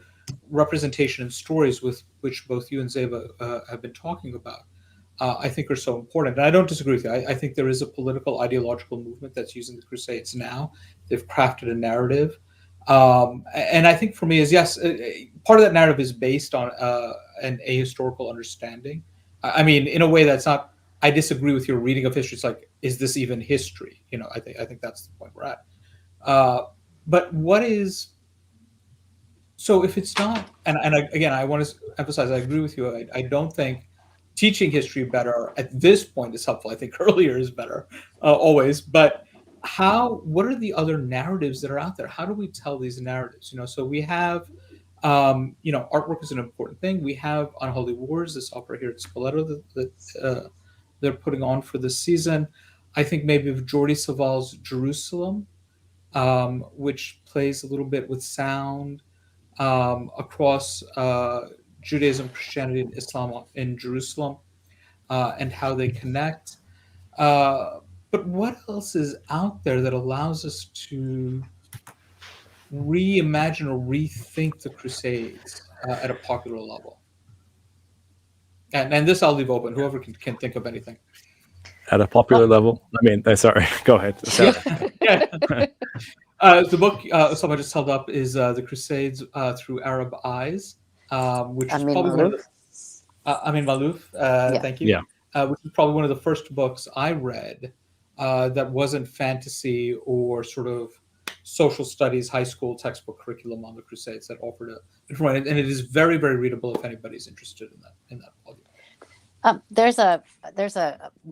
representation and stories, with which both you and Zeyba have been talking about, I think are so important. And I don't disagree with you. I think there is a political, ideological movement that's using the Crusades now. They've crafted a narrative. And I think for me is, yes, part of that narrative is based on an ahistorical understanding. I mean, in a way that's not, I disagree with your reading of history. It's like, is this even history? I think that's the point we're at. But what is, so if it's not, and again, I want to emphasize, I agree with you. I don't think teaching history better at this point is helpful. I think earlier is better, always. But what are the other narratives that are out there? How do we tell these narratives? So we have, artwork is an important thing. We have Unholy Wars, this opera here at Spoleto that they're putting on for this season. I think maybe of Jordi Saval's Jerusalem, which plays a little bit with sound across Judaism, Christianity, and Islam in Jerusalem, and how they connect. But what else is out there that allows us to reimagine or rethink the Crusades at a popular level? And this I'll leave open. Whoever can think of anything. At a popular level? I mean, sorry, go ahead. Yeah. The book someone just held up is The Crusades Through Arab Eyes, which is probably one of the... Amin Maalouf, thank you. Yeah. Which is probably one of the first books I read that wasn't fantasy or sort of social studies, high school textbook curriculum on the Crusades, that offered a different way. And it is very, very readable if anybody's interested in that volume. There's a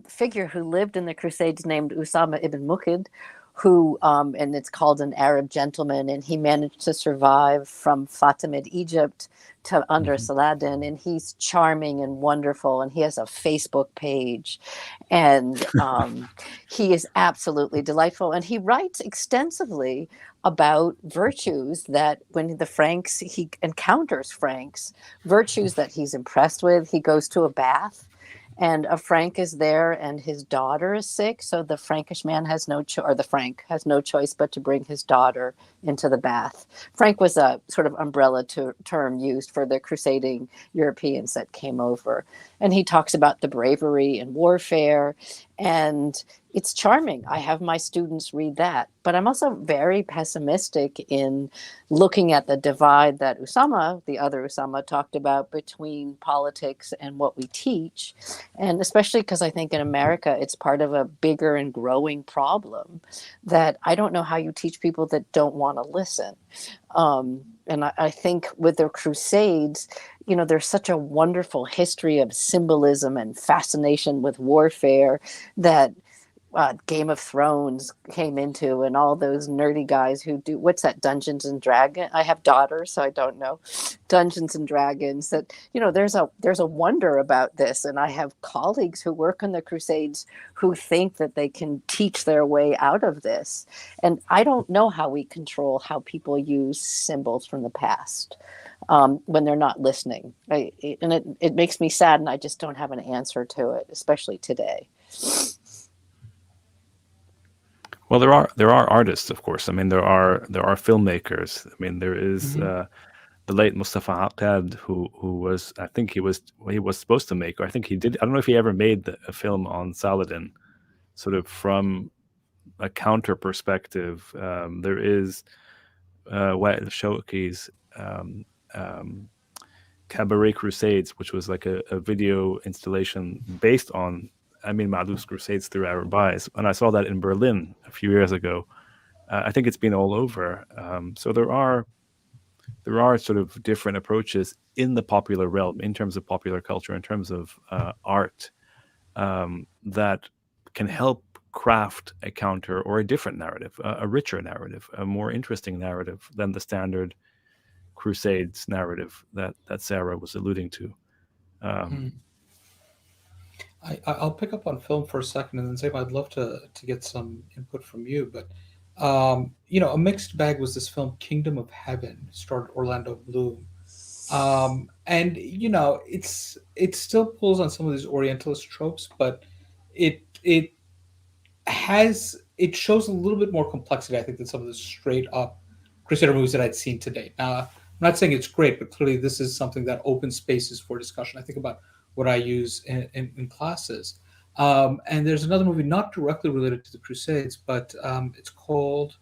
figure who lived in the Crusades named Ussama ibn Muqid, who, and it's called An Arab Gentleman, and he managed to survive from Fatimid Egypt to under Saladin, and he's charming and wonderful, and he has a Facebook page, and he is absolutely delightful, and he writes extensively about virtues that when the Franks, he encounters Franks, virtues that he's impressed with. He goes to a bath, and a Frank is there, and his daughter is sick. So the Frankish man has no choice, or the Frank has no choice but to bring his daughter into the bath. Frank was a sort of umbrella term used for the crusading Europeans that came over. And he talks about the bravery and warfare, and it's charming. I have my students read that, but I'm also very pessimistic in looking at the divide that Ussama, the other Ussama, talked about between politics and what we teach. And especially because I think in America, it's part of a bigger and growing problem that I don't know how you teach people that don't want to listen. And I think with the Crusades, you know, there's such a wonderful history of symbolism and fascination with warfare that Game of Thrones came into, and all those nerdy guys who do, what's that, Dungeons and Dragons? I have daughters, so I don't know. Dungeons and Dragons, that, you know, there's a wonder about this. And I have colleagues who work on the Crusades who think that they can teach their way out of this. And I don't know how we control how people use symbols from the past when they're not listening. It makes me sad, and I just don't have an answer to it, especially today. Well, there are artists, of course. I mean, there are filmmakers. I mean, there is the late Mustafa Aqad, who was, I think he was supposed to make, or I think he did. I don't know if he ever made a film on Saladin, sort of from a counter perspective. There is Wa'il Shawki's Cabaret Crusades, which was like a video installation based on Amin Ma'douf's Crusades through Arab eyes. And I saw that in Berlin a few years ago. I think it's been all over. So there are sort of different approaches in the popular realm, in terms of popular culture, in terms of art, that can help craft a counter or a different narrative, a richer narrative, a more interesting narrative than the standard Crusades narrative that Sarah was alluding to. I'll pick up on film for a second, and then Zeyba, I'd love to get some input from you. But you know, a mixed bag was this film Kingdom of Heaven, starred Orlando Bloom, and you know, it still pulls on some of these Orientalist tropes, but it shows a little bit more complexity, I think, than some of the straight up Crusader movies that I'd seen to date. Now, I'm not saying it's great, but clearly this is something that opens spaces for discussion. I think about what I use in classes. And there's another movie not directly related to the Crusades, but it's called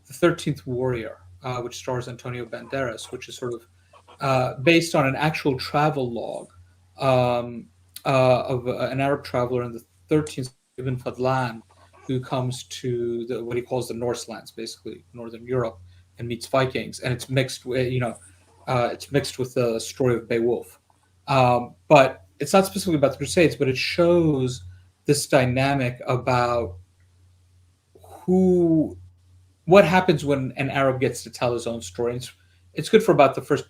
The 13th Warrior, which stars Antonio Banderas, which is sort of based on an actual travel log of an Arab traveler in the 13th, Ibn Fadlan, who comes to what he calls the Norse lands, basically Northern Europe, and meets Vikings. And it's mixed with, the story of Beowulf. But it's not specifically about the Crusades, but it shows this dynamic about what happens when an Arab gets to tell his own story. It's good for about the first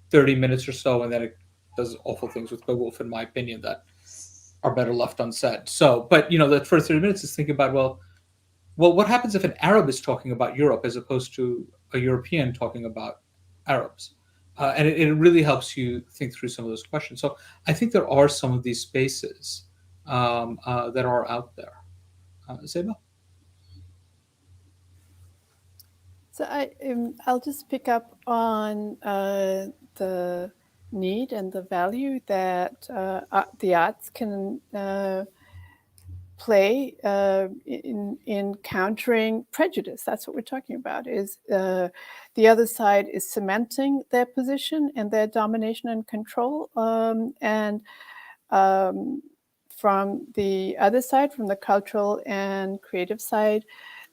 30 minutes or so, and then it does awful things with Beowulf, in my opinion, that are better left unsaid. So, but you know, the first 30 minutes is thinking about, well, what happens if an Arab is talking about Europe as opposed to a European talking about Arabs? And it really helps you think through some of those questions. So I think there are some of these spaces that are out there. Zeyba? So I'll just pick up on the need and the value that the arts can play in countering prejudice. That's what we're talking about, is the other side is cementing their position and their domination and control. And from the other side, from the cultural and creative side,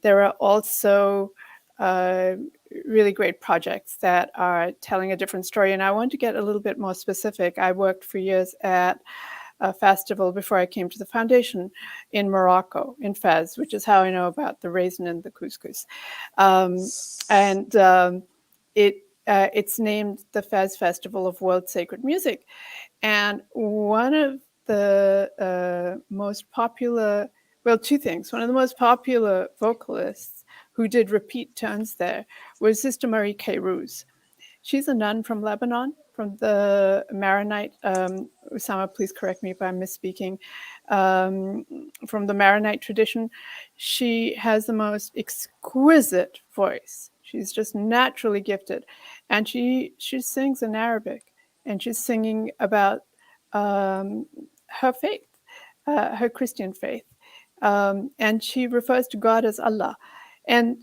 there are also really great projects that are telling a different story. And I want to get a little bit more specific. I worked for years at festival before I came to the foundation in Morocco, in Fez, which is how I know about the raisin and the couscous. It's named the Fez Festival of World Sacred Music. And one of the most popular, well, two things. One of the most popular vocalists who did repeat turns there was Sister Marie K. Roos. She's a nun from Lebanon, from the Maronite, Ussama, please correct me if I'm misspeaking, from the Maronite tradition. She has the most exquisite voice. She's just naturally gifted. And she sings in Arabic, and she's singing about her faith, her Christian faith. And she refers to God as Allah. And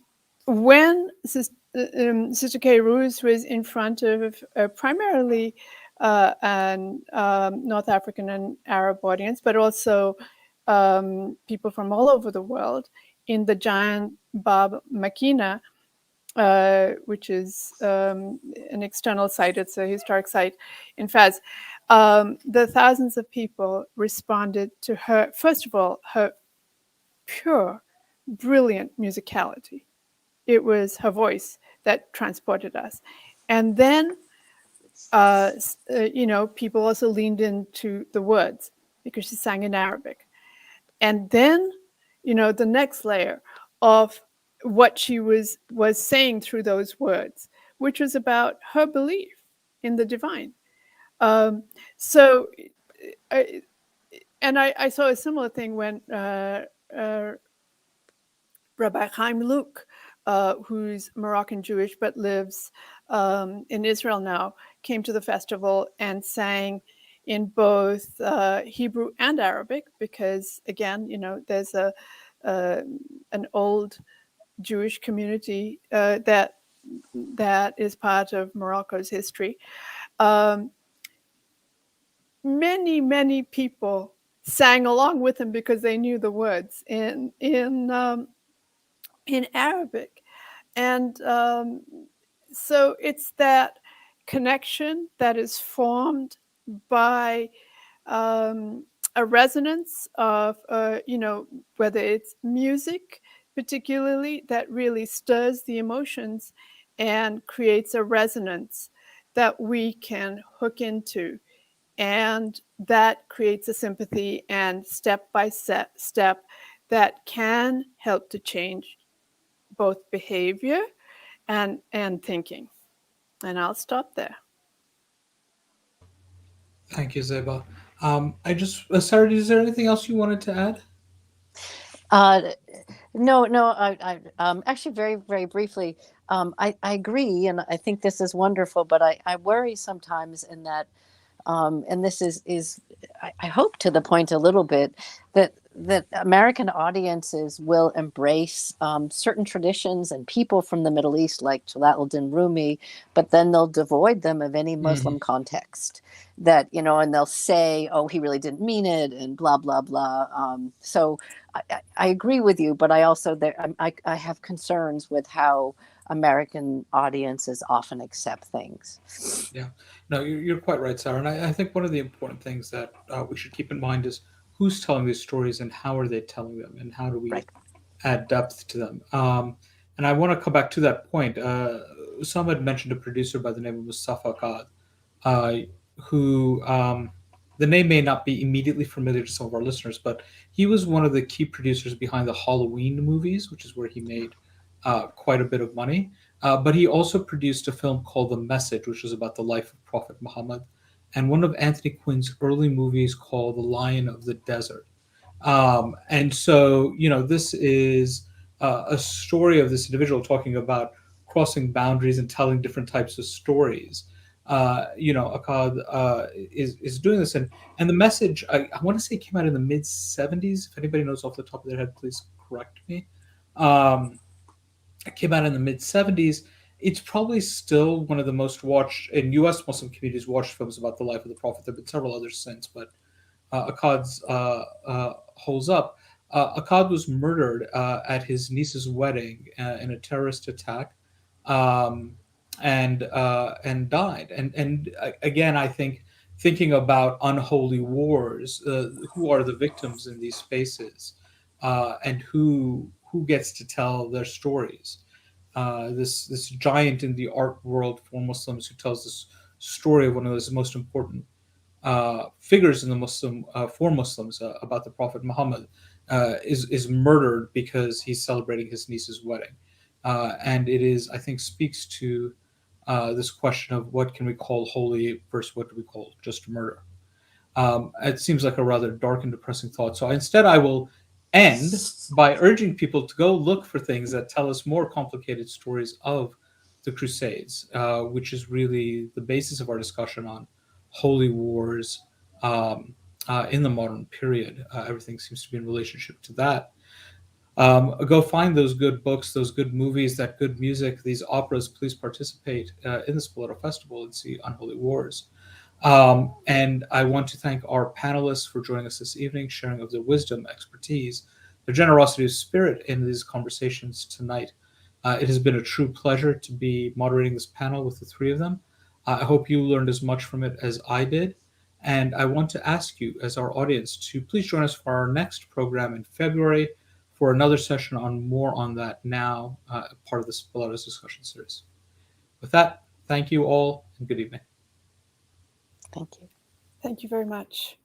when Sister Kay Roos was in front of primarily an North African and Arab audience, but also people from all over the world in the giant Bab Makina, which is an external site. It's a historic site in Fez. The thousands of people responded to her, first of all, her pure, brilliant musicality. It was her voice that transported us. And then, people also leaned into the words because she sang in Arabic. And then, the next layer of what she was saying through those words, which was about her belief in the divine. I saw a similar thing when Rabbi Chaim Luke, who's Moroccan Jewish but lives in Israel now, came to the festival and sang in both Hebrew and Arabic because, again, there's an old Jewish community that is part of Morocco's history. Many people sang along with him because they knew the words in Arabic. And so it's that connection that is formed by a resonance of, whether it's music, particularly, that really stirs the emotions and creates a resonance that we can hook into. And that creates a sympathy and step by step that can help to change both behavior and thinking. And I'll stop there. Thank you, Zeyba. Sarah, is there anything else you wanted to add? No. Actually, very, very briefly, I agree, and I think this is wonderful. But I worry sometimes in that, and this is I hope to the point a little bit that American audiences will embrace certain traditions and people from the Middle East, like Jalaluddin Rumi, but then they'll devoid them of any Muslim context. That, and they'll say, "Oh, he really didn't mean it," and blah blah blah. So I agree with you, but I also I have concerns with how American audiences often accept things. Yeah, no, you're quite right, Sarah. And I think one of the important things that we should keep in mind is who's telling these stories and how are they telling them and how do we add depth to them. And I want to come back to that point. Usama had mentioned a producer by the name of Mustafa Qad, who the name may not be immediately familiar to some of our listeners, but he was one of the key producers behind the Halloween movies, which is where he made quite a bit of money. But he also produced a film called The Message, which was about the life of Prophet Muhammad, and one of Anthony Quinn's early movies called The Lion of the Desert. And so, this is a story of this individual talking about crossing boundaries and telling different types of stories. Akkad is doing this, and The Message, I want to say, came out in the mid 70s. If anybody knows off the top of their head, please correct me. It came out in the mid 70s. It's probably still one of the most watched in U.S. Muslim communities watched films about the life of the Prophet. There have been several others since, but Akkad's holds up. Akkad was murdered at his niece's wedding in a terrorist attack, and died. And again, I think thinking about unholy wars, who are the victims in these spaces, and who gets to tell their stories. This giant in the art world for Muslims who tells this story of one of those most important figures in the Muslim for Muslims about the Prophet Muhammad is murdered because he's celebrating his niece's wedding, and it is, I think, speaks to this question of what can we call holy versus what do we call just murder. It seems like a rather dark and depressing thought. So instead, I will end by urging people to go look for things that tell us more complicated stories of the Crusades, which is really the basis of our discussion on holy wars in the modern period. Everything seems to be in relationship to that. Go find those good books, those good movies, that good music, these operas. Please participate in the Spoleto Festival and see Unholy Wars. And I want to thank our panelists for joining us this evening, sharing of their wisdom, expertise, their generosity of spirit in these conversations tonight. It has been a true pleasure to be moderating this panel with the three of them. I hope you learned as much from it as I did. And I want to ask you, as our audience, to please join us for our next program in February for another session on more on that now, part of the Spoleto's discussion series. With that, thank you all and good evening. Thank you. Thank you very much.